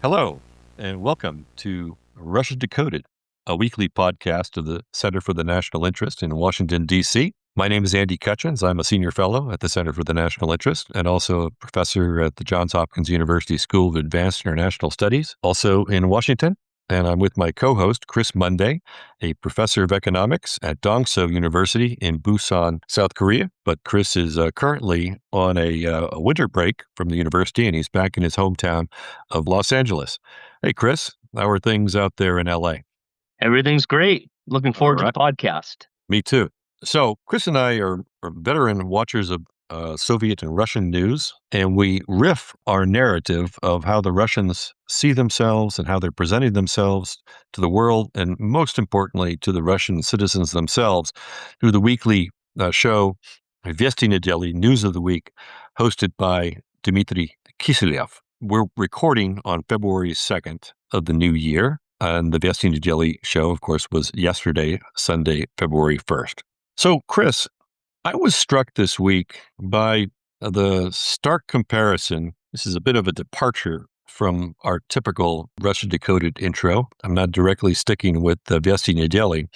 Hello, and welcome to Russia Decoded, a weekly podcast of the Center for the National Interest in Washington, D.C. My name is Andy Kuchins. I'm a senior fellow at the Center for the National Interest and also a professor at the Johns Hopkins University School of Advanced International Studies, also in Washington. And I'm with my co-host, Chris Monday, a professor of economics at Dongso University in Busan, South Korea. But Chris is currently on a winter break from the university, and he's back in his hometown of Los Angeles. Hey, Chris, how are things out there in L.A.? Everything's great. Looking forward to the podcast. Me too. So Chris and I are veteran watchers of Soviet and Russian news, and we riff our narrative of how the Russians see themselves and how they're presenting themselves to the world, and most importantly, to the Russian citizens themselves through the weekly show, Vesti Nedeli, News of the Week, hosted by Dmitry Kiselev. We're recording on February 2nd of the new year, and the Vesti Nedeli show, of course, was yesterday, Sunday, February 1st. So, Chris, I was struck this week by the stark comparison. This is a bit of a departure from our typical Russia Decoded intro. I'm not directly sticking with the Vesti Nedeli,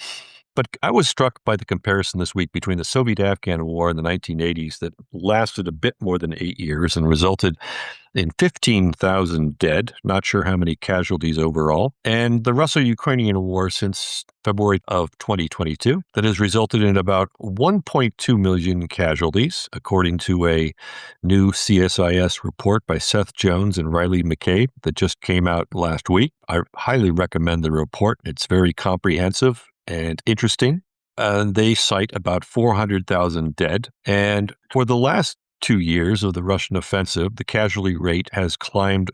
but I was struck by the comparison this week between the Soviet-Afghan War in the 1980s that lasted a bit more than 8 years and resulted in 15,000 dead, not sure how many casualties overall, and the Russo-Ukrainian War since February of 2022 that has resulted in about 1.2 million casualties, according to a new CSIS report by Seth Jones and Riley McCabe that just came out last week. I highly recommend the report. It's very comprehensive and interesting. They cite about 400,000 dead, and for the last 2 years of the Russian offensive, the casualty rate has climbed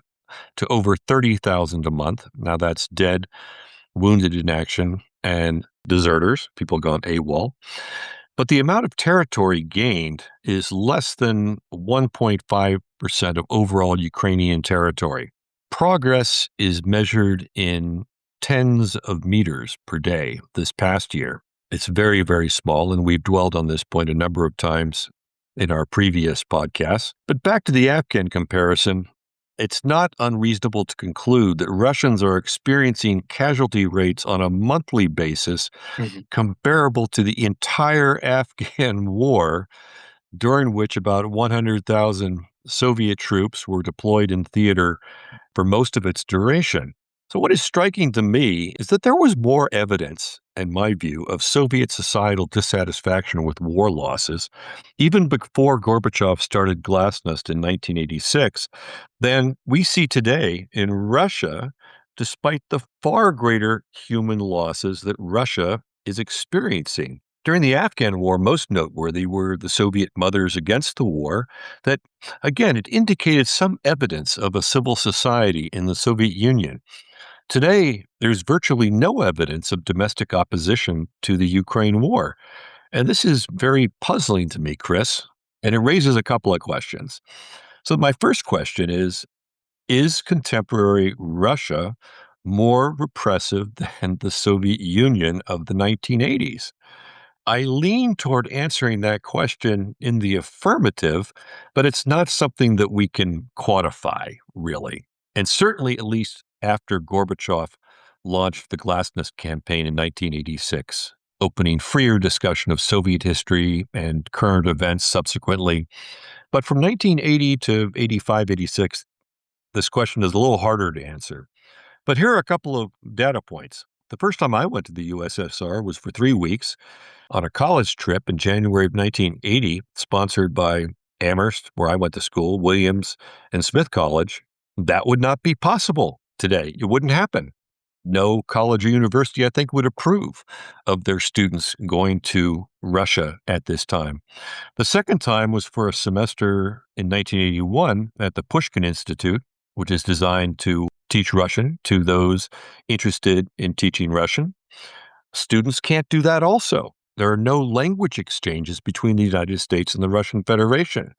to over 30,000 a month. Now that's dead, wounded in action, and deserters, people gone AWOL. But the amount of territory gained is less than 1.5% of overall Ukrainian territory. Progress is measured in tens of meters per day this past year. It's very, very small, and we've dwelled on this point a number of times in our previous podcasts. But back to the Afghan comparison, it's not unreasonable to conclude that Russians are experiencing casualty rates on a monthly basis comparable to the entire Afghan war, during which about 100,000 Soviet troops were deployed in theater for most of its duration. So what is striking to me is that there was more evidence, in my view, of Soviet societal dissatisfaction with war losses, even before Gorbachev started Glasnost in 1986, than we see today in Russia, despite the far greater human losses that Russia is experiencing. During the Afghan war, most noteworthy were the Soviet mothers against the war that, again, it indicated some evidence of a civil society in the Soviet Union. Today, there's virtually no evidence of domestic opposition to the Ukraine war. And this is very puzzling to me, Chris, and it raises a couple of questions. So my first question is contemporary Russia more repressive than the Soviet Union of the 1980s? I lean toward answering that question in the affirmative, but it's not something that we can quantify, really. And certainly, at least after Gorbachev launched the Glasnost campaign in 1986, opening freer discussion of Soviet history and current events subsequently. But from 1980 to 85, 86, this question is a little harder to answer. But here are a couple of data points. The first time I went to the USSR was for 3 weeks on a college trip in January of 1980, sponsored by Amherst, where I went to school, Williams, and Smith College. That would not be possible today. It wouldn't happen. No college or university, I think, would approve of their students going to Russia at this time. The second time was for a semester in 1981 at the Pushkin Institute, which is designed to teach Russian to those interested in teaching Russian. Students can't do that also. There are no language exchanges between the United States and the Russian Federation.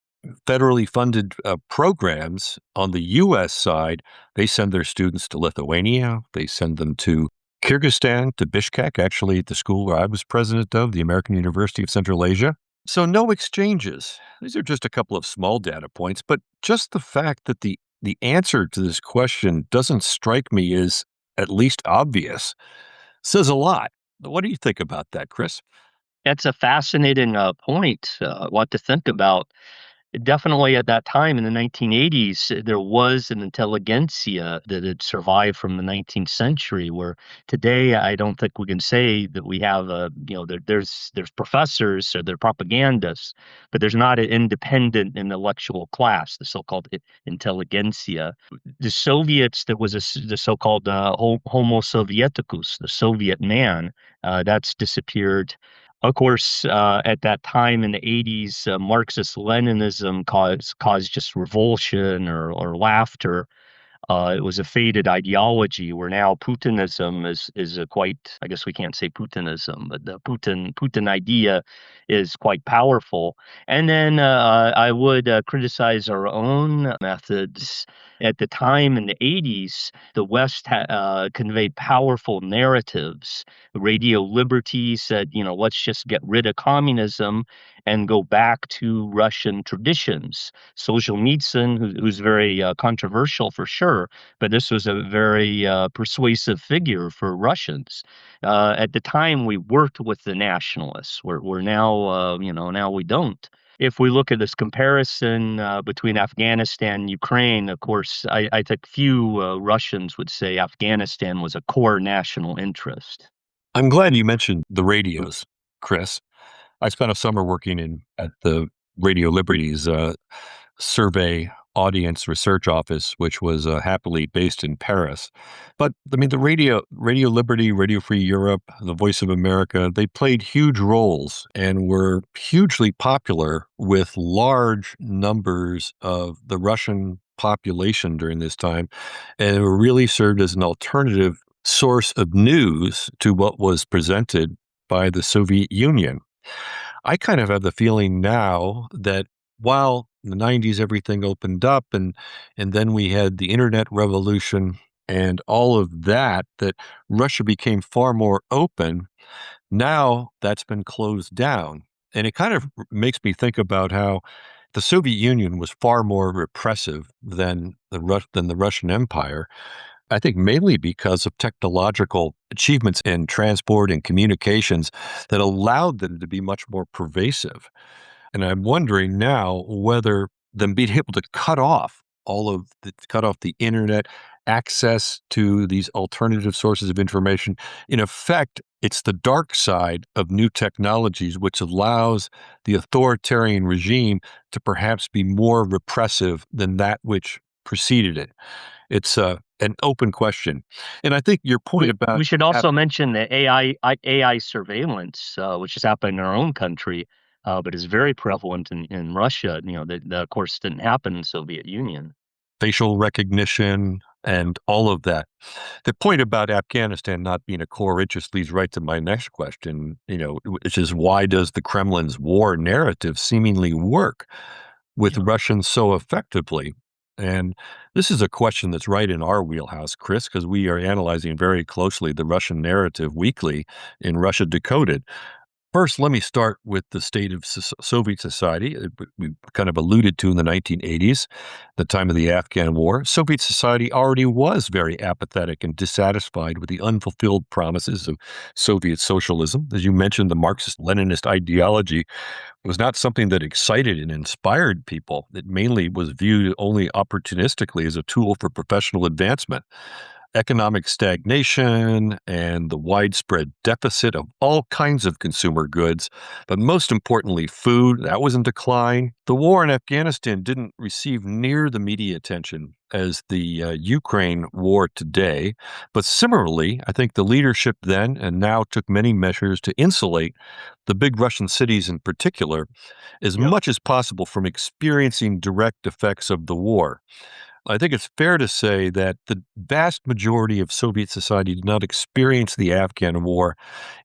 Federally funded programs on the U.S. side, they send their students to Lithuania, they send them to Kyrgyzstan, to Bishkek, actually at the school where I was president of, the American University of Central Asia. So no exchanges. These are just a couple of small data points, but just the fact that the the answer to this question doesn't strike me as at least obvious. Says a lot. What do you think about that, Chris? That's a fascinating point. What to think about. Definitely at that time in the 1980s, there was an intelligentsia that had survived from the 19th century, where today I don't think we can say that we have there's professors or they're propagandists, but there's not an independent intellectual class, the so-called intelligentsia. The Soviets, there was the so-called Homo Sovieticus, the Soviet man, that's disappeared. Of course, at that time in the 80s, Marxist-Leninism caused just revulsion or laughter. It was a faded ideology where now Putinism is a quite, I guess we can't say Putinism, but the Putin idea is quite powerful. And then I would criticize our own methods. At the time in the 80s, the West conveyed powerful narratives. Radio Liberty said, let's just get rid of communism and go back to Russian traditions. Solzhenitsyn, who's very controversial for sure, but this was a very persuasive figure for Russians. At the time, we worked with the nationalists. We're now, now we don't. If we look at this comparison between Afghanistan and Ukraine, of course, I think few Russians would say Afghanistan was a core national interest. I'm glad you mentioned the radios, Chris. I spent a summer working at the Radio Liberty's survey audience research office, which was happily based in Paris. But I mean, the Radio Liberty, Radio Free Europe, the Voice of America, they played huge roles and were hugely popular with large numbers of the Russian population during this time, and it really served as an alternative source of news to what was presented by the Soviet Union. I kind of have the feeling now that while in the 90s everything opened up and then we had the internet revolution and all of that, that Russia became far more open. Now that's been closed down. And it kind of makes me think about how the Soviet Union was far more repressive than the Russian Empire. I think mainly because of technological achievements in transport and communications that allowed them to be much more pervasive. And I'm wondering now whether them being able to cut off the internet access to these alternative sources of information, in effect, it's the dark side of new technologies, which allows the authoritarian regime to perhaps be more repressive than that which preceded it. It's an open question. And I think your point about We should also mention the AI surveillance, which has happened in our own country, but is very prevalent in Russia. That of course didn't happen in the Soviet Union. facial recognition and all of that. The point about Afghanistan not being a core interest leads right to my next question, which is why does the Kremlin's war narrative seemingly work with Russians so effectively? And this is a question that's right in our wheelhouse, Chris, because we are analyzing very closely the Russian narrative weekly in Russia Decoded. First, let me start with the state of Soviet society. We kind of alluded to in the 1980s, the time of the Afghan War. Soviet society already was very apathetic and dissatisfied with the unfulfilled promises of Soviet socialism. As you mentioned, the Marxist-Leninist ideology was not something that excited and inspired people. It mainly was viewed only opportunistically as a tool for professional advancement. Economic stagnation and the widespread deficit of all kinds of consumer goods, but most importantly, food, that was in decline. The war in Afghanistan didn't receive near the media attention as the Ukraine war today, but similarly, I think the leadership then and now took many measures to insulate the big Russian cities in particular as much as possible from experiencing direct effects of the war. I think it's fair to say that the vast majority of Soviet society did not experience the Afghan war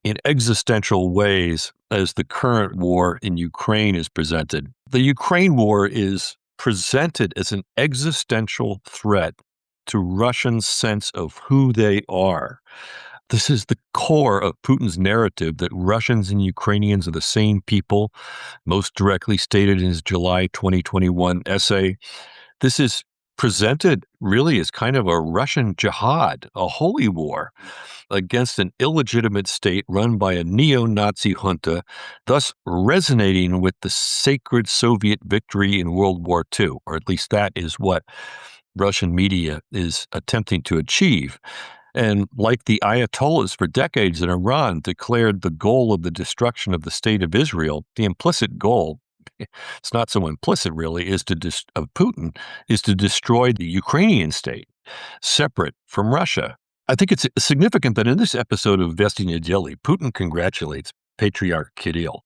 in existential ways as the current war in Ukraine is presented. The Ukraine war is presented as an existential threat to Russians' sense of who they are. This is the core of Putin's narrative that Russians and Ukrainians are the same people, most directly stated in his July 2021 essay. This is presented really as kind of a Russian jihad, a holy war against an illegitimate state run by a neo-Nazi junta, thus resonating with the sacred Soviet victory in World War II, or at least that is what Russian media is attempting to achieve. And like the Ayatollahs for decades in Iran declared the goal of the destruction of the state of Israel, the implicit goal, it's not so implicit really, is of Putin, is to destroy the Ukrainian state, separate from Russia. I think it's significant that in this episode of Vesti Nedeli, Putin congratulates Patriarch Kirill.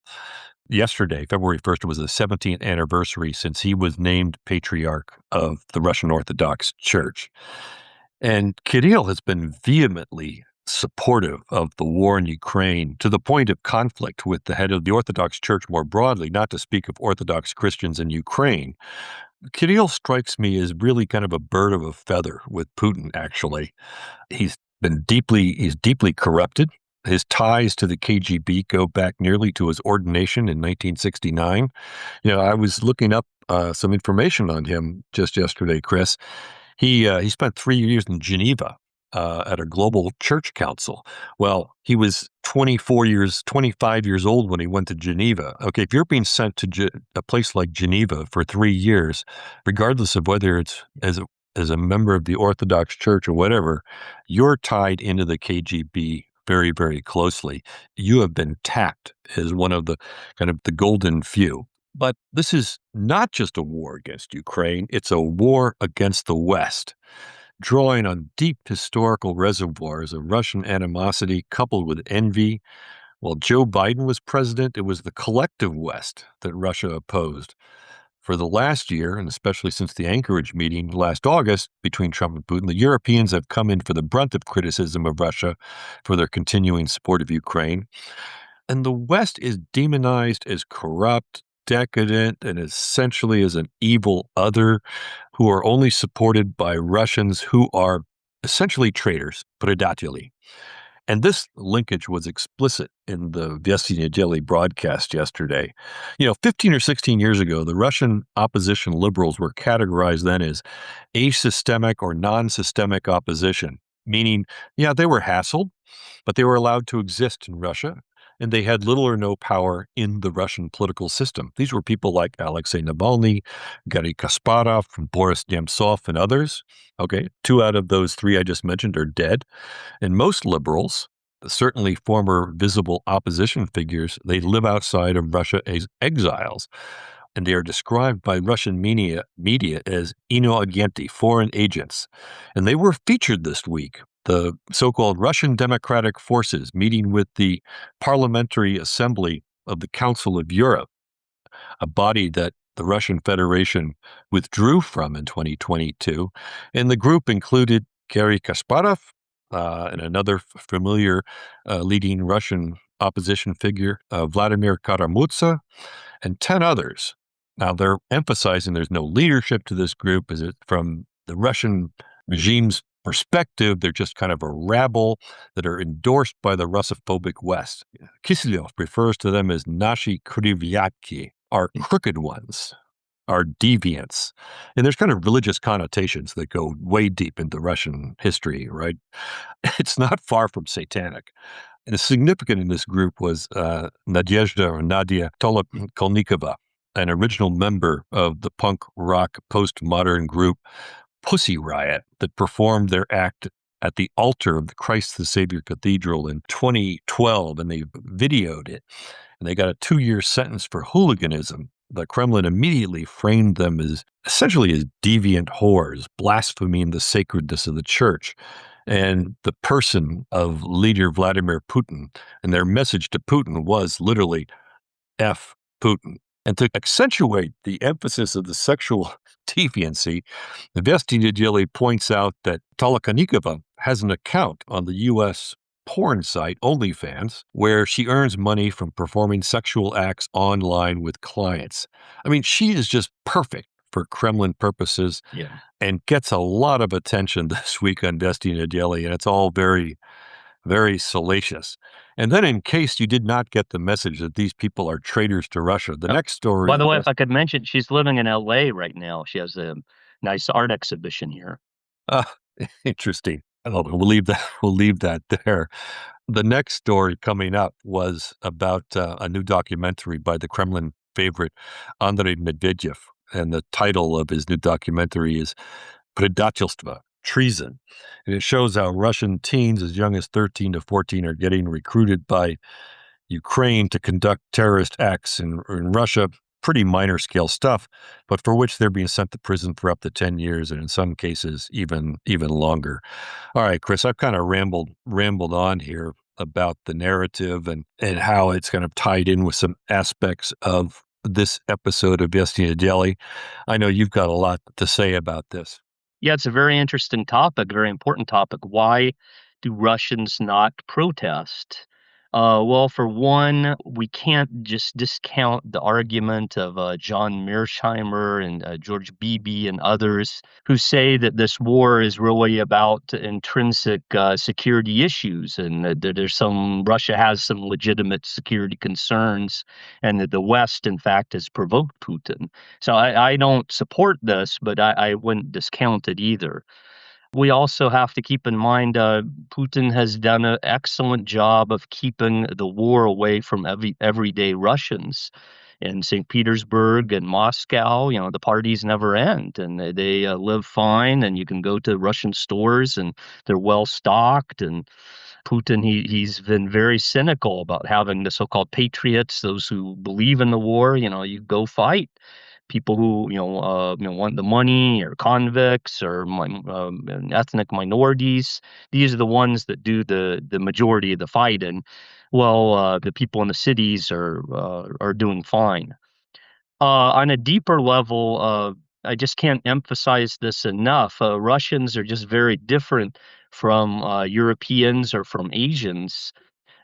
Yesterday, February 1st, was the 17th anniversary since he was named Patriarch of the Russian Orthodox Church. And Kirill has been vehemently supportive of the war in Ukraine to the point of conflict with the head of the Orthodox Church more broadly, not to speak of Orthodox Christians in Ukraine. Kirill strikes me as really kind of a bird of a feather with Putin, actually. He's deeply corrupted. His ties to the KGB go back nearly to his ordination in 1969. I was looking up some information on him just yesterday, Chris. He spent 3 years in Geneva at a global church council. Well, he was 25 years old when he went to Geneva. Okay, if you're being sent to a place like Geneva for 3 years, regardless of whether it's as a member of the Orthodox Church or whatever, you're tied into the KGB very, very closely. You have been tapped as one of the kind of the golden few. But this is not just a war against Ukraine, it's a war against the West, drawing on deep historical reservoirs of Russian animosity coupled with envy. While Joe Biden was president, it was the collective West that Russia opposed. For the last year, and especially since the Anchorage meeting last August between Trump and Putin, the Europeans have come in for the brunt of criticism of Russia for their continuing support of Ukraine. And the West is demonized as corrupt, decadent, and essentially as an evil other who are only supported by Russians who are essentially traitors, predateli. And this linkage was explicit in the Vesti Nedeli broadcast yesterday. 15 or 16 years ago, the Russian opposition liberals were categorized then as asystemic or non-systemic opposition, meaning, they were hassled, but they were allowed to exist in Russia, and they had little or no power in the Russian political system. These were people like Alexei Navalny, Garry Kasparov, Boris Nemtsov, and others. Okay, 2 out of those 3 I just mentioned are dead. And most liberals, certainly former visible opposition figures, they live outside of Russia as exiles. And they are described by Russian media as inoagenti, foreign agents. And they were featured this week. The so-called Russian Democratic Forces meeting with the Parliamentary Assembly of the Council of Europe, a body that the Russian Federation withdrew from in 2022. And the group included Garry Kasparov and another familiar leading Russian opposition figure, Vladimir Karamutsa, and 10 others. Now, they're emphasizing there's no leadership to this group. Is it from the Russian regime's perspective? They're just kind of a rabble that are endorsed by the Russophobic West. Kiselyov refers to them as nashi kryvyatki, our crooked ones, our deviants. And there's kind of religious connotations that go way deep into Russian history, right? It's not far from satanic. And significant in this group was Nadia Tolokolnikova, an original member of the punk rock postmodern group Pussy Riot that performed their act at the altar of the Christ the Savior Cathedral in 2012, and they videoed it. And they got a 2-year sentence for hooliganism. The Kremlin immediately framed them as essentially as deviant whores, blaspheming the sacredness of the church and the person of leader Vladimir Putin. And their message to Putin was literally F Putin. And to accentuate the emphasis of the sexual deviancy, Vesti Nedeli points out that Tolokonikova has an account on the U.S. porn site OnlyFans, where she earns money from performing sexual acts online with clients. I mean, she is just perfect for Kremlin purposes and gets a lot of attention this week on Vesti Nedeli, and it's all very, very salacious. And then in case you did not get the message that these people are traitors to Russia, the next story... By the way, if I could mention, she's living in L.A. right now. She has a nice art exhibition here. Uh, interesting. Oh, we'll leave that. We'll leave that there. The next story coming up was about a new documentary by the Kremlin favorite Andrei Medvedev, and the title of his new documentary is "Предательство," treason, and it shows how Russian teens as young as 13 to 14 are getting recruited by Ukraine to conduct terrorist acts in Russia, pretty minor scale stuff, but for which they're being sent to prison for up to 10 years and in some cases even longer. All right, Chris, I've kind of rambled on here about the narrative and how it's kind of tied in with some aspects of this episode of Vesti Nedeli. I know you've got a lot to say about this. Yeah, it's a very interesting topic, very important topic. Why do Russians not protest? Well, for one, we can't just discount the argument of John Mearsheimer and George Beebe and others who say that this war is really about intrinsic security issues, and that there's some Russia has some legitimate security concerns, and that the West, in fact, has provoked Putin. So I don't support this, but I wouldn't discount it either. We also have to keep in mind Putin has done an excellent job of keeping the war away from everyday Russians. In St. Petersburg and Moscow, the parties never end, and they live fine. And you can go to Russian stores, and they're well stocked. And Putin, he's been very cynical about having the so-called patriots, those who believe in the war. You go fight. People who want the money, or convicts, or ethnic minorities. These are the ones that do the majority of the fighting. Well, the people in the cities are doing fine. On a deeper level, I just can't emphasize this enough. Russians are just very different from Europeans or from Asians.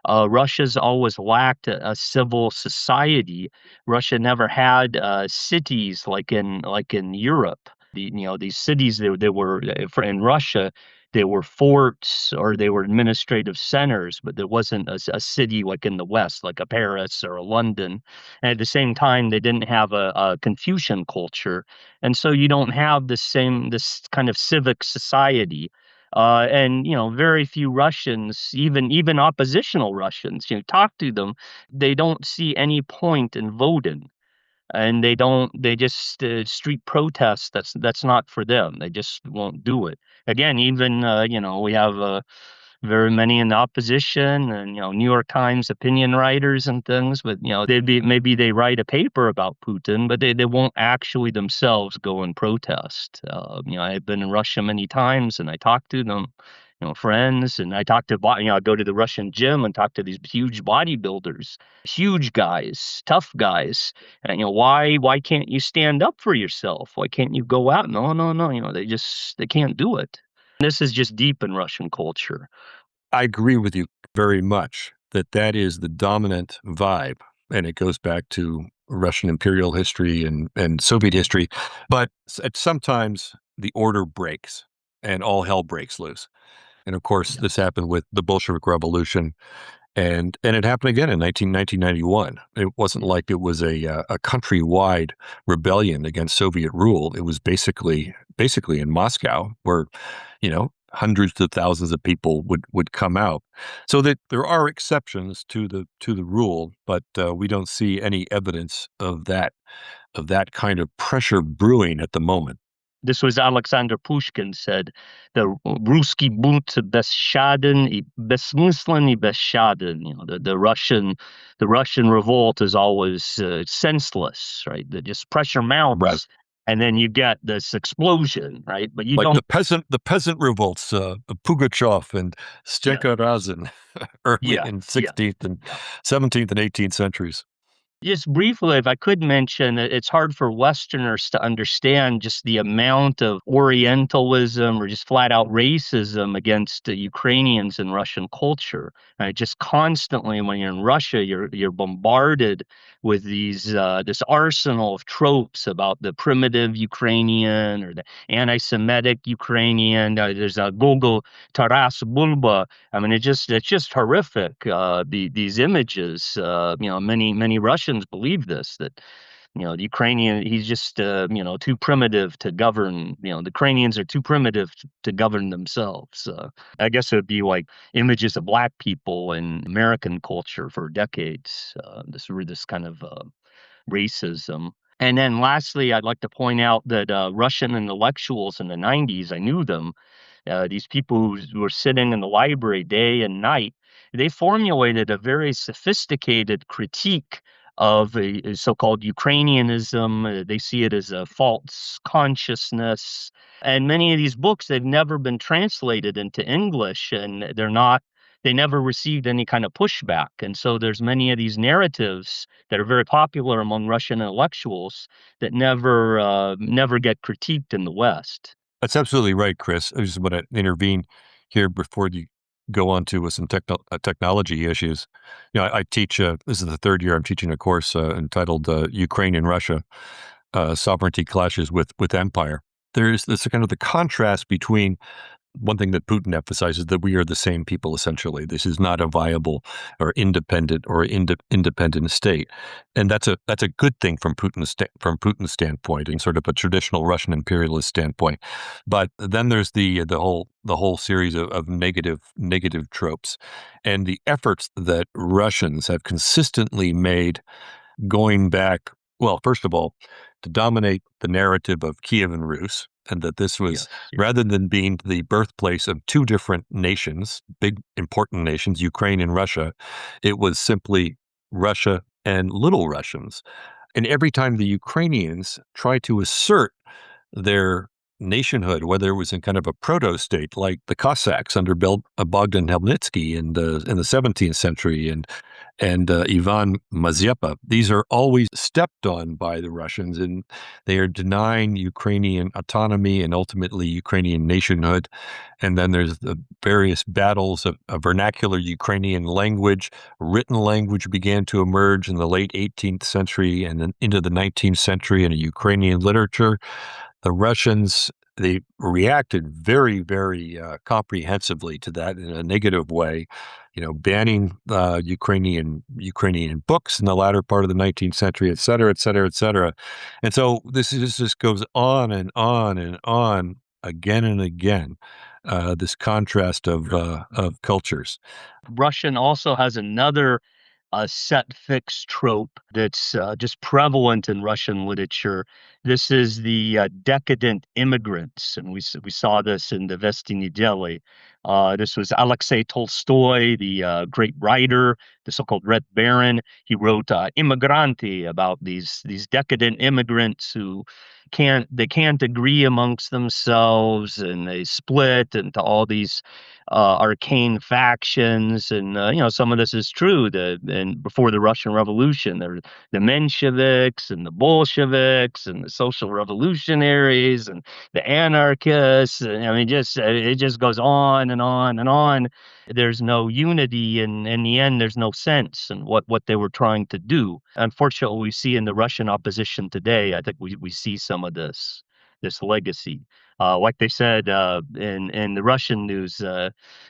Russia's always lacked a civil society. Russia never had cities like in Europe. These cities they were in Russia. They were forts or they were administrative centers, but there wasn't a city like in the West, like a Paris or a London. And at the same time, they didn't have a Confucian culture, and so you don't have this kind of civic society. And very few Russians, even oppositional Russians, talk to them, they don't see any point in voting, and they just street protests. That's not for them. They just won't do it. Again, even we have very many in the opposition, and New York Times opinion writers and things, but maybe they write a paper about Putin, but they won't actually themselves go and protest. I've been in Russia many times, and I talk to them, friends, and I talk to I go to the Russian gym and talk to these huge bodybuilders, huge guys, tough guys, and why can't you stand up for yourself? Why can't you go out? No, no, no. They can't do it. This is just deep in Russian culture. I agree with you very much that that is the dominant vibe, and it goes back to Russian imperial history and Soviet history. But sometimes the order breaks and all hell breaks loose. And of course, Yeah. this happened with the Bolshevik Revolution, and it happened again in 1991. It wasn't like it was a countrywide rebellion against Soviet rule. It was basically in Moscow, where hundreds of thousands of people would come out. So that there are exceptions to the rule, but we don't see any evidence of that kind of pressure brewing at the moment. This was Alexander Pushkin said, "The Ruski bunt бессмыслен и бессмыслен и бессмыслен." The Russian revolt is always senseless, right? That just pressure Right. mounts, and then you get this explosion, right? But you Like don't. the peasant revolts, Pugachev and Yeah, Stenka Razin early yeah, in yeah, 16th and yeah. 17th and 18th centuries. Just briefly, if I could mention, it's hard for Westerners to understand just the amount of Orientalism or just flat out racism against the Ukrainians in Russian culture. Just constantly, when you're in Russia, you're bombarded with this arsenal of tropes about the primitive Ukrainian or the anti-Semitic Ukrainian. There's a Gogol Taras Bulba. I mean, it's just horrific. These images. Many Russians believe this, that The Ukrainian, he's just, too primitive to govern. The Ukrainians are too primitive to govern themselves. I guess it would be like images of black people in American culture for decades. This kind of racism. And then lastly, I'd like to point out that Russian intellectuals in the 90s, I knew them, these people who were sitting in the library day and night, they formulated a very sophisticated critique of a so-called Ukrainianism. They see it as a false consciousness. And many of these books, they've never been translated into English, and they never received any kind of pushback. And so there's many of these narratives that are very popular among Russian intellectuals that never get critiqued in the West. That's absolutely right, Chris. I just want to intervene here before you go on to some technology issues. I teach, this is the third year I'm teaching a course entitled Ukraine and Russia, Sovereignty Clashes with Empire. There's this kind of the contrast between one thing that Putin emphasizes, that we are the same people, essentially. This is not a viable or independent or independent state, and that's a good thing from Putin's standpoint, and sort of a traditional Russian imperialist standpoint. But then there's the whole series of negative tropes, and the efforts that Russians have consistently made going back. Well, first of all, to dominate the narrative of Kiev and Rus, and that this was, Yes. Yeah. rather than being the birthplace of two different nations, big important nations, Ukraine and Russia, it was simply Russia and Little Russians. And every time the Ukrainians tried to assert their nationhood, whether it was in kind of a proto-state like the Cossacks under Bogdan Khmelnytsky in the 17th century, and Ivan Mazeppa. These are always stepped on by the Russians, and they are denying Ukrainian autonomy and ultimately Ukrainian nationhood. And then there's the various battles of vernacular Ukrainian language. Written language began to emerge in the late 18th century and then into the 19th century in a Ukrainian literature. The Russians, they reacted very, very comprehensively to that in a negative way, banning Ukrainian books in the latter part of the 19th century, et cetera, et cetera, et cetera. And so this just goes on and on and on again and again. This contrast of cultures. Russian also has another set fixed trope that's just prevalent in Russian literature. This is the decadent immigrants, and we saw this in the Vesti Nedeli. This was Alexei Tolstoy, the great writer, the so-called Red Baron. He wrote Immigranti about these decadent immigrants who can't agree amongst themselves, and they split into all these arcane factions. And some of this is true. And before the Russian Revolution, there were the Mensheviks and the Bolsheviks and the social revolutionaries and the anarchists. And, I mean, just it just goes on and on and on. There's no unity, and in the end, there's no sense in what they were trying to do. Unfortunately, we see in the Russian opposition today, I think we see some of this legacy. Like they said in the Russian news,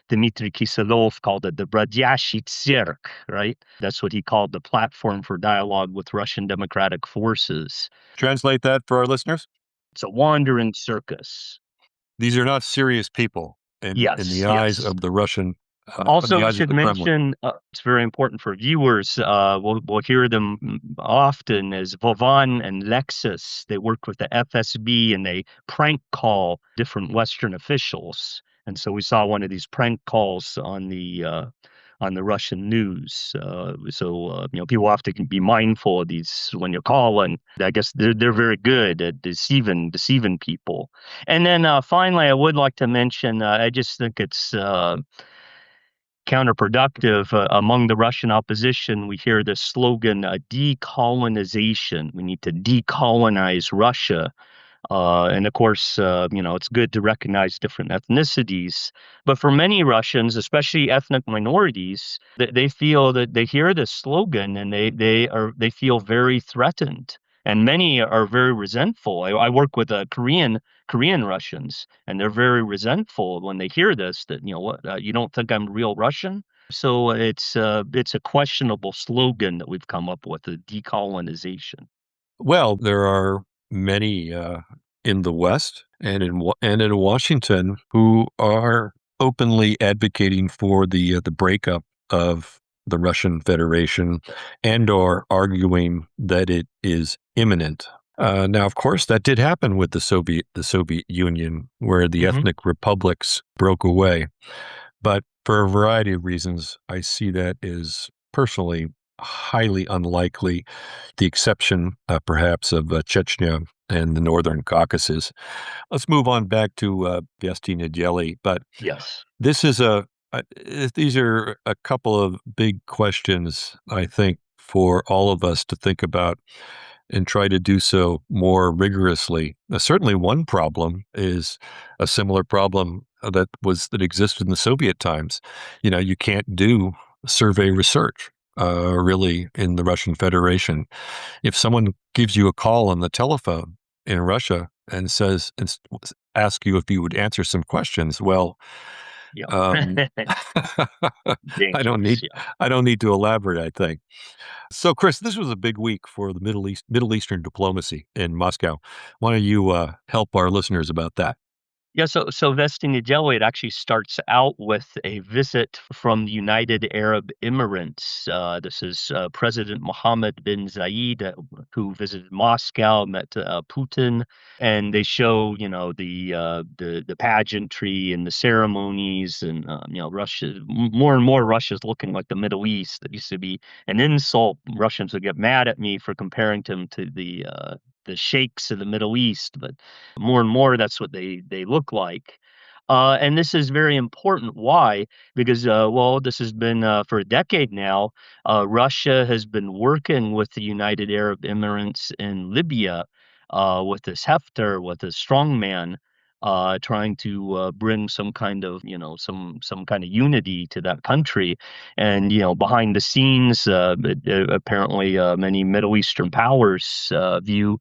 Dmitry Kiselov called it the Bradyashi Tsirk, right? That's what he called the platform for dialogue with Russian democratic forces. Translate that for our listeners. It's a wandering circus. These are not serious people in Yes, the eyes yes. of the Russian, in Also, the I eyes of should the Kremlin. mention, it's very important for viewers. We'll hear them often as Vovan and Lexus. They work with the FSB and they prank call different Western officials. And so we saw one of these prank calls on the Russian news. People have to be mindful of these when you're calling. I guess they're very good at deceiving people. And then finally, I would like to mention, I just think it's counterproductive. Among the Russian opposition, we hear the slogan decolonization. We need to decolonize Russia. And of course, it's good to recognize different ethnicities. But for many Russians, especially ethnic minorities, they feel that they hear this slogan and they feel very threatened. And many are very resentful. I work with Korean Russians, and they're very resentful when they hear this. That what, you don't think I'm real Russian? So it's a questionable slogan that we've come up with, the decolonization. Well, there are many in the West and in Washington who are openly advocating for the breakup of the Russian Federation and are arguing that it is imminent. Now, of course, that did happen with the Soviet Union, where the Hmm. ethnic republics broke away. But for a variety of reasons, I see that as personally highly unlikely, the exception perhaps of Chechnya and the Northern Caucasus. Let's move on back to Vesti Nedeli. But Yes. this is these are a couple of big questions, I think, for all of us to think about and try to do so more rigorously. Certainly, one problem is a similar problem that existed in the Soviet times. You know, you can't do survey research really in the Russian Federation. If someone gives you a call on the telephone in Russia and asks you if you would answer some questions, well, Yeah. um, I don't Dangerous. need Yeah. I don't need to elaborate, I think. So, Chris, this was a big week for the Middle Eastern diplomacy in Moscow. Why don't you help our listeners about that? Yeah, so Vesti Nedeli, it actually starts out with a visit from the United Arab Emirates. This is President Mohammed bin Zayed, who visited Moscow, met Putin, and they show, the pageantry and the ceremonies, and Russia more and more Russia's looking like the Middle East. That used to be an insult. Russians would get mad at me for comparing them to the sheikhs of the Middle East, but more and more that's what they look like. And this is very important. Why? Because well, this has been for a decade now. Russia has been working with the United Arab Emirates in Libya with this Haftar, with this strongman, trying to bring some kind of some kind of unity to that country. And behind the scenes, apparently many Middle Eastern powers view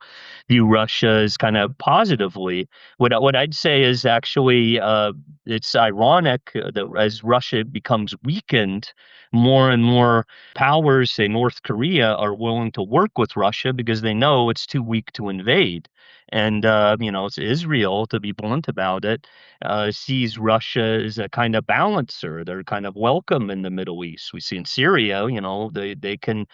Russia as kind of positively. What I'd say is actually it's ironic that as Russia becomes weakened, more and more powers, say North Korea, are willing to work with Russia because they know it's too weak to invade. And it's Israel, to be blunt about it, sees Russia as a kind of balancer. They're kind of welcome in the Middle East. We see in Syria, they can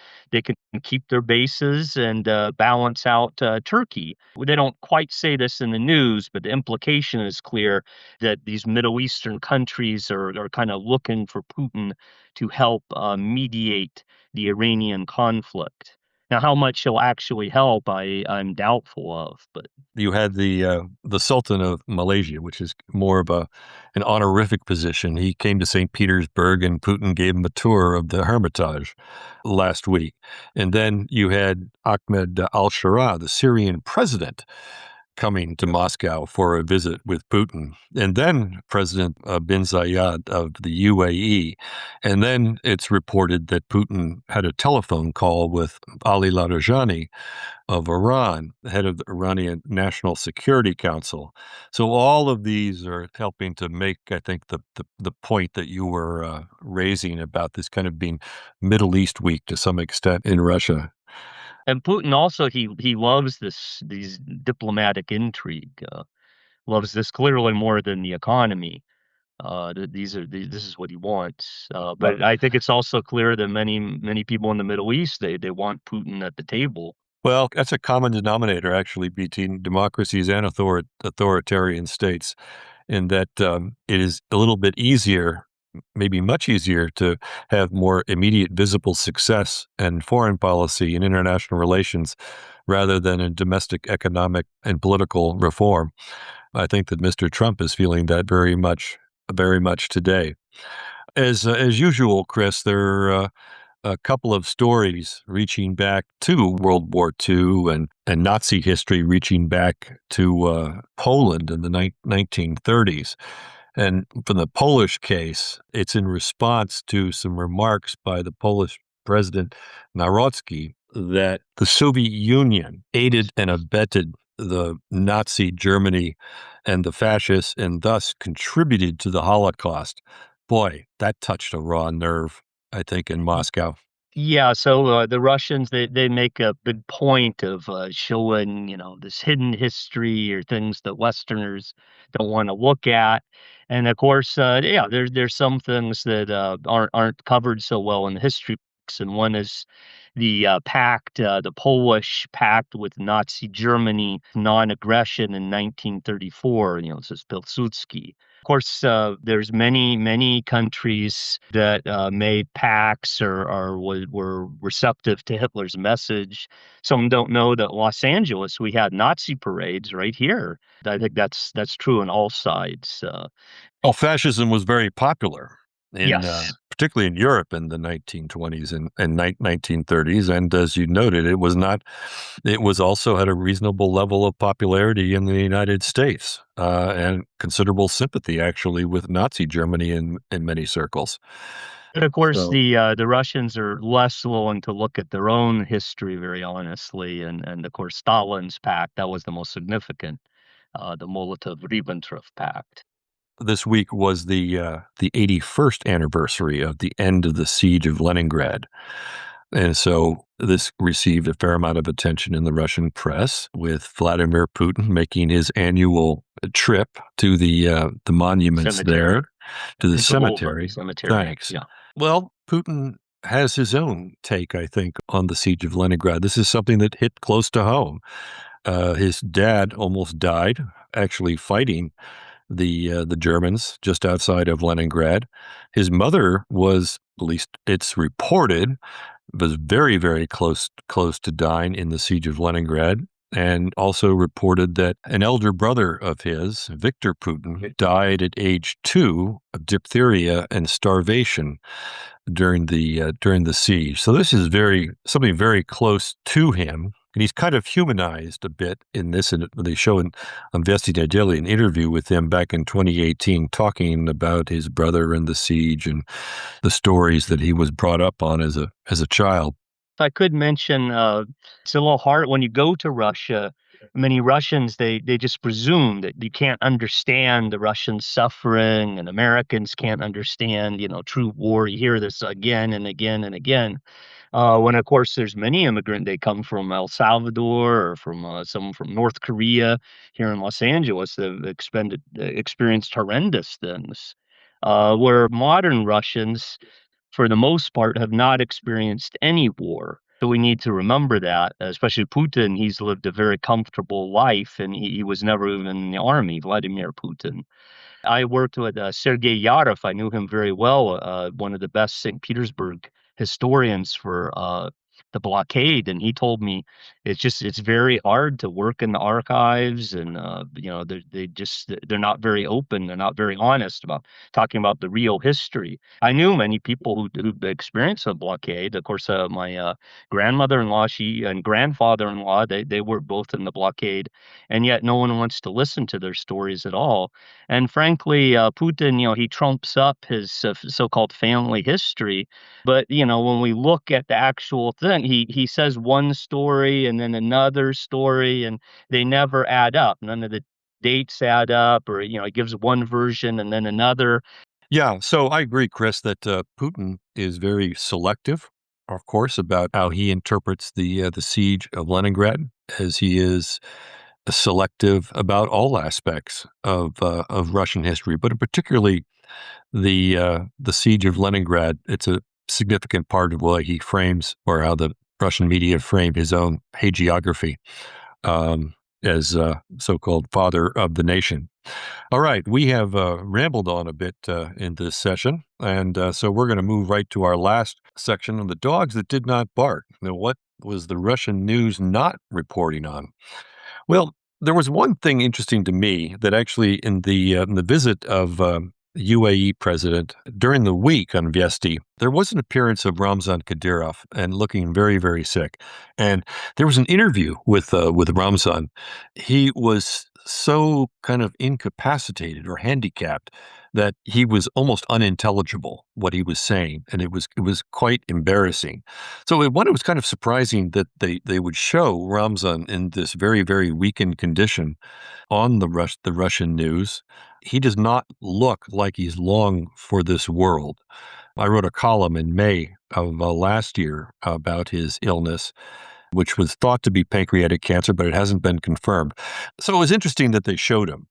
keep their bases and balance out Turkey. They don't quite say this in the news, but the implication is clear that these Middle Eastern countries are kind of looking for Putin to help mediate the Iranian conflict. Now, how much he'll actually help, I'm doubtful of, but You had the Sultan of Malaysia, which is more of an honorific position. He came to St. Petersburg, and Putin gave him a tour of the Hermitage last week. And then you had Ahmed al-Shara, the Syrian president, coming to Moscow for a visit with Putin, and then President bin Zayed of the UAE. And then it's reported that Putin had a telephone call with Ali Larijani of Iran, the head of the Iranian National Security Council. So all of these are helping to make, I think, the point that you were raising about this kind of being Middle East week to some extent in Russia. and Putin also he loves these diplomatic intrigue, loves this clearly more than the economy. This is what he wants. But I think it's also clear that many people in the Middle East they want Putin at the table. Well, that's a common denominator actually between democracies and authoritarian states, in that it is a little bit easier, maybe much easier, to have more immediate visible success in foreign policy and international relations rather than in domestic economic and political reform. I think that Mr. Trump is feeling that very much today. As usual, Chris, there are a couple of stories reaching back to World War II and Nazi history, reaching back to Poland in the 1930s. And from the Polish case, it's in response to some remarks by the Polish President Narodski that the Soviet Union aided and abetted the Nazi Germany and the fascists and thus contributed to the Holocaust. Boy, that touched a raw nerve, I think, in Moscow. Yeah, so the Russians they make a big point of showing this hidden history or things that Westerners don't want to look at, and of course yeah there's some things that aren't covered so well in the history books, and one is the pact, the Polish pact with Nazi Germany, non-aggression in 1934. This is Pilsudski. Of course, there's many countries that made pacts or were receptive to Hitler's message. Some don't know that Los Angeles, we had Nazi parades right here. I think that's true on all sides. Well, fascism was very popular in Yes. particularly in Europe in the 1920s and 1930s, and as you noted, it was not. It was also had a reasonable level of popularity in the United States and considerable sympathy, actually, with Nazi Germany in many circles. And of course, So the Russians are less willing to look at their own history very honestly, and of course Stalin's pact that was the most significant, the Molotov-Ribbentrop pact. this week was the 81st anniversary of the end of the siege of Leningrad. And so this received a fair amount of attention in the Russian press, with Vladimir Putin making his annual trip to the monuments Cemetery. there, to the It's a Wolverine cemetery. cemetery. Thanks. Yeah. Well, Putin has his own take, I think, on the siege of Leningrad. This is something that hit close to home. His dad almost died, actually fighting the Germans just outside of Leningrad. His mother was, at least it's reported, was very close to dying in the siege of Leningrad, and also reported that an elder brother of his, Victor Putin, died at age 2 of diphtheria and starvation during the siege. So this is something very close to him. And he's kind of humanized a bit in this. And they show on Vesti Nedeli an interview with him back in 2018, talking about his brother and the siege and the stories that he was brought up on as a child. If I could mention, it's a little hard when you go to Russia. Many Russians they just presume that you can't understand the Russian suffering, and Americans can't understand, true war. You hear this again and again and again. When of course there's many immigrant, they come from El Salvador or from some from North Korea here in Los Angeles that have experienced horrendous things. Where modern Russians for the most part, have not experienced any war. So we need to remember that, especially Putin. He's lived a very comfortable life, and he was never even in the army, Vladimir Putin. I worked with Sergei Yarov. I knew him very well, one of the best St. Petersburg historians for the blockade. And he told me it's very hard to work in the archives, and they're not very open. They're not very honest about talking about the real history. I knew many people who experienced the blockade. Of course, my grandmother-in-law, she and grandfather-in-law, they were both in the blockade, and yet no one wants to listen to their stories at all. And frankly, Putin, he trumps up his so-called family history. But when we look at the actual thing, he says one story and then another story, and they never add up. None of the dates add up, or he gives one version and then another. Yeah, so I agree, Chris, that Putin is very selective, of course, about how he interprets the siege of Leningrad, as he is selective about all aspects of Russian history, but particularly the siege of Leningrad. It's a significant part of what he frames, or how the Russian media frame his own hagiography as so-called father of the nation. All right, we have rambled on a bit in this session, and so we're going to move right to our last section on the dogs that did not bark. Now, what was the Russian news not reporting on? Well, there was one thing interesting to me, that actually in the visit of UAE president during the week on Vesti, there was an appearance of Ramzan Kadyrov, and looking very sick. And there was an interview with Ramzan. He was so kind of incapacitated or handicapped that he was almost unintelligible what he was saying, and it was quite embarrassing. So it was kind of surprising that they would show Ramzan in this very, very weakened condition on the Russian news. He does not look like he's long for this world. I wrote a column in May of last year about his illness, which was thought to be pancreatic cancer, but it hasn't been confirmed. So it was interesting that they showed him.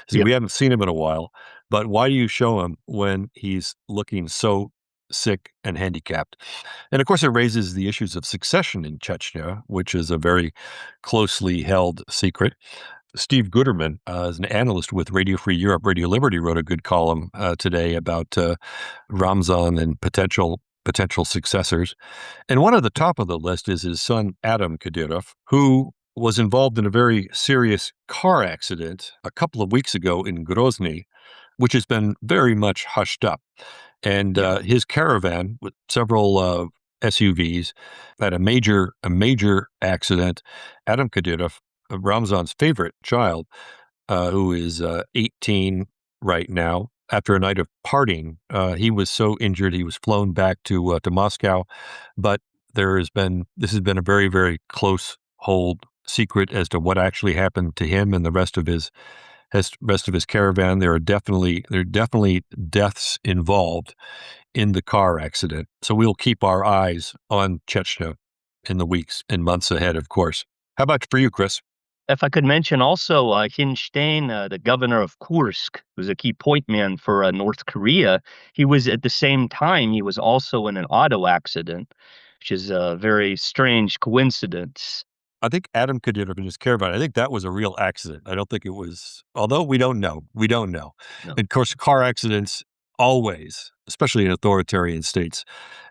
See, Yeah. we haven't seen him in a while, but why do you show him when he's looking so sick and handicapped? And of course, it raises the issues of succession in Chechnya, which is a very closely held secret. Steve Guterman is an analyst with Radio Free Europe. Radio Liberty wrote a good column today about Ramzan and potential successors. And one at the top of the list is his son, Adam Kadyrov, who was involved in a very serious car accident a couple of weeks ago in Grozny, which has been very much hushed up. And Yeah. his caravan with several SUVs had a major accident. Adam Kadyrov, Ramzan's favorite child, who is 18 right now. After a night of partying, he was so injured he was flown back to Moscow. But this has been a very, very close hold secret as to what actually happened to him and the rest of his caravan. There are definitely deaths involved in the car accident. So we'll keep our eyes on Chechnya in the weeks and months ahead, of course. How about for you, Chris? If I could mention also Hinstein, the governor of Kursk, who's a key point man for North Korea. He was at the same time, he was also in an auto accident, which is a very strange coincidence. I think Adam Kadyrov and his caravan, I think that was a real accident. I don't think it was, although we don't know. We don't know. No. And of course, car accidents always, especially in authoritarian states,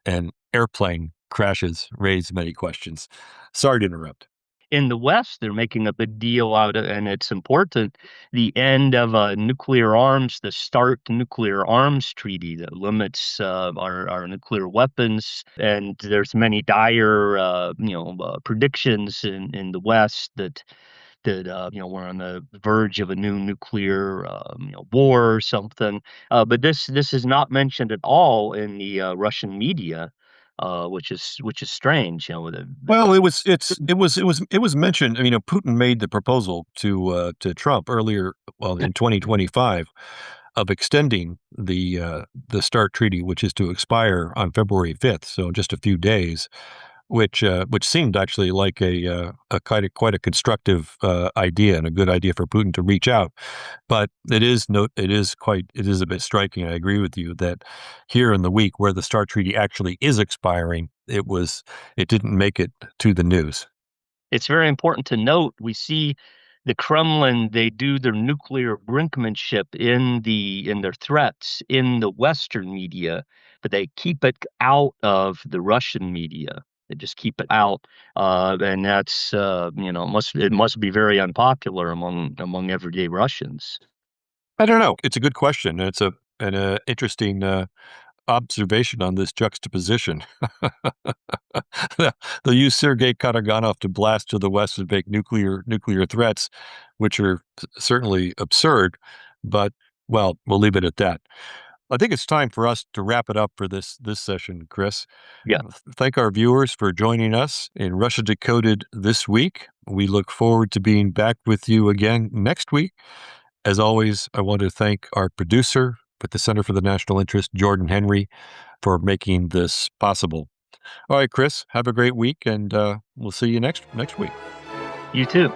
and airplane crashes raise many questions. Sorry to interrupt. In the West, they're making a big deal out of, and it's important, the end of nuclear arms, the START nuclear arms treaty that limits our nuclear weapons. And there's many dire, predictions in the West that we're on the verge of a new nuclear war or something. But this is not mentioned at all in the Russian media, which is strange. Well, it was mentioned. I mean, Putin made the proposal to Trump earlier, well, in 2025, of extending the START treaty, which is to expire on February 5th, so just a few days, which seemed actually like a quite a constructive idea and a good idea for Putin to reach out. But it is a bit striking. I agree with you that here in the week where the START treaty actually is expiring, it didn't make it to the news. It's very important to note we see the Kremlin, they do their nuclear brinkmanship in their threats in the Western media, but they keep it out of the Russian media. They just keep it out, and that's it must be very unpopular among everyday Russians. I don't know. It's a good question. It's an interesting observation on this juxtaposition. They'll use Sergei Karaganov to blast to the west and make nuclear threats, which are certainly absurd. But well, we'll leave it at that. I think it's time for us to wrap it up for this session, Chris. Yeah. Thank our viewers for joining us in Russia Decoded this week. We look forward to being back with you again next week. As always, I want to thank our producer with the Center for the National Interest, Jordan Henry, for making this possible. All right, Chris, have a great week, and we'll see you next week. You too.